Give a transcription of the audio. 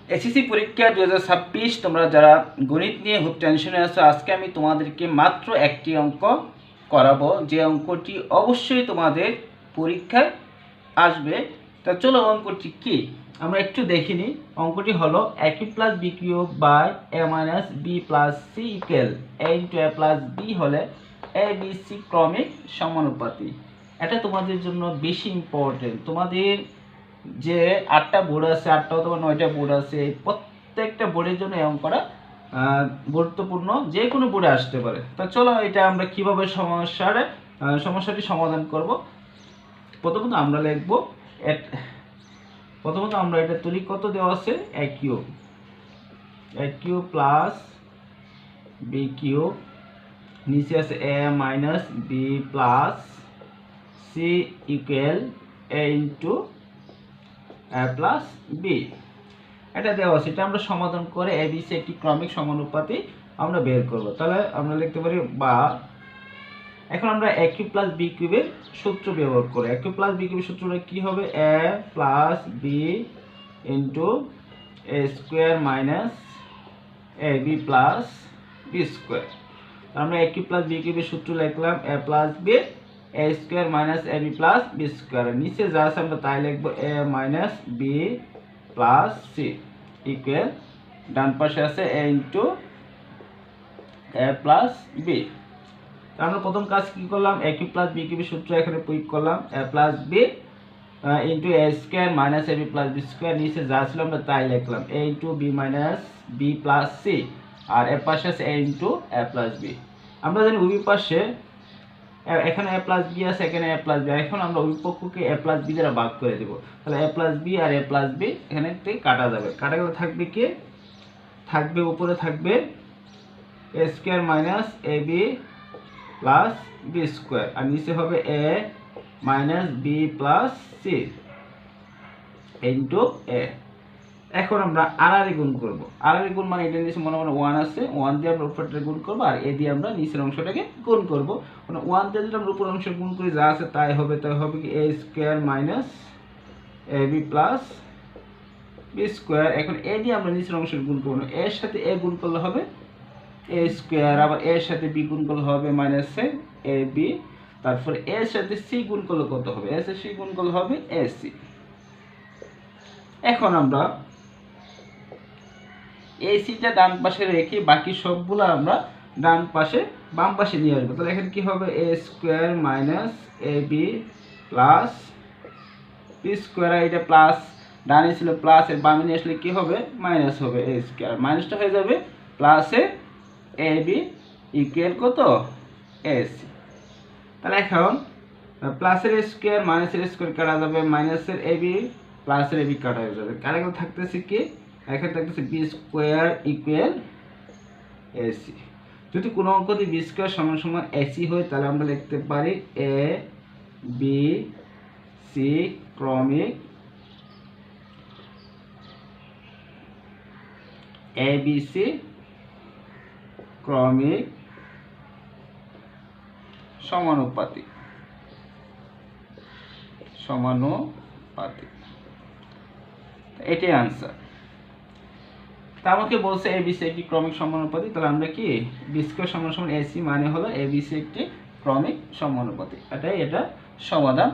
SSC পরীক্ষা 2026 তোমরা যারা গণিত নিয়ে খুব টেনশনে আছো, আজকে আমি তোমাদেরকে মাত্র একটি অঙ্ক করাবো, যে অঙ্কটি অবশ্যই তোমাদের পরীক্ষায় আসবে। তা চলো অঙ্কটি কি আমরা একটু দেখিনি। অঙ্কটি হলো a cube plus b cube by a minus b plus c equal a into a plus b হলে a b c ক্রমিক সমানুপাতি। এটা তোমাদের জন্য বেশি ইম্পর্টেন্ট। তোমাদের যে 8টা বোর্ড আছে, 8টা অথবা 9টা বোর্ড আছে, প্রত্যেকটা বোর্ডের জন্য এই অঙ্কটা গুরুত্বপূর্ণ, যে কোনো বোর্ডে আসতে পারে। তো চলো এটা আমরা কিভাবে সমস্যাটি সমাধান করব। প্রথমত আমরা লিখব, প্রথমত আমরা এটা তুলি, কত দেওয়া আছে a cube plus b cube, নিচে আছে a minus b plus c equal a into a plus b। এটা দেওয়া আছে, এটা আমরা সমাধান করে a b c একটি ক্রমিক সমানুপাতি আমরা বের করব। তাহলে আমরা লিখতে পারি, বা এখন আমরা a কিউব প্লাস b কিউবের সূত্র ব্যবহার করি। a কিউব প্লাস b কিউবের সূত্রটা কি হবে? a plus b into a square minus ab plus b square. আমরা a কিউব প্লাস b কিউবের সূত্র লিখলাম a plus b a square minus ab plus b square. নিচে যা আছে আমরা তাই লিখবো a minus b plus c equal, ডান পাশে আছে a into a plus b। আমরা প্রথম কাজ কি করলাম? a কিউব প্লাস b কিউবের সূত্র এখানে প্রয়োগ করলাম, a plus b into a square minus ab plus b square. নিচে যা ছিল আমরা তাই লিখলাম a into b minus b plus c, আর এর পাশে আছে a into a plus b। আমরা জানি উভয় পাশে এখানে a প্লাস b আছে, এখানে a প্লাস b, এখন আমরা উভয় পক্ষকে a প্লাস b দ্বারা ভাগ করে দেব। তাহলে a প্লাস b আর a প্লাস b এখানে থেকে কাটা যাবে। কাটা গেলে থাকবে কি? থাকবে উপরে থাকবে a square minus ab plus b square, আর নিচে হবে a minus b plus c into a। এখন আমরা আড়াআড়ি গুণ করব। আড়াআড়ি গুণ মানে এটা নিচে মনে মনে 1 আছে, 1 দিয়ে আমরা উপরটা গুণ করব, আর a দিয়ে আমরা নিচের অংশটাকে গুণ করব। মানে 1 দিয়ে যদি আমরা উপর অংশ গুণ করি, যা আছে তাই হবে কি a square minus ab plus b square. এখন a দিয়ে আমরা নিচের অংশ গুণ করব, এর সাথে a গুণ করলে হবে a স্কোয়ার, আবার এর সাথে b গুণ করলে হবে মাইনাস ab, তারপর এর সাথে c গুণ করলে কত হবে? a সাথে c গুণ করলে হবে ac। এখন আমরা এসিটা ডান পাশে রেখে বাকি সবগুলো আমরা ডান পাশে বাম পাশে নিয়ে আসবো। তাহলে এখানে কি হবে? a square minus ab plus b square, এটা প্লাস ডানে ছিল প্লাস, এর বামে নিয়ে আসলে কি হবে? মাইনাস হবে, a স্কোয়ার মাইনাসটা হয়ে যাবে প্লাসে ab ইকুয়াল কত? ac। তাহলে এখন প্লাসের স্কোয়ার মাইনাসের স্কোয়ার কাটা যাবে, মাইনাসের ab প্লাসের ab কাটা হয়ে যাবে। কাটাগুলো থাকতেছে কি? এখানে থাকতেছে বি স্কোয়ার ইকুয়াল এসি। যদি কোনো অঙ্ক দিয়ে বি স্কোয়ার সমান সমান এসি হয়, তাহলে আমরা লিখতে পারি এ বি সি ক্রমিক, এ বি সি ক্রমিক সমানুপাতিক। এটাই আনসার। তা আমাকে বলছে এবিসি একটি ক্রমিক সমানুপাতিক, তাহলে আমরা কি বি স্কয়ার সমান সমান এসি মানে হলো এবিসি একটি ক্রমিক সমানুপাতিক। এটা সমাধান।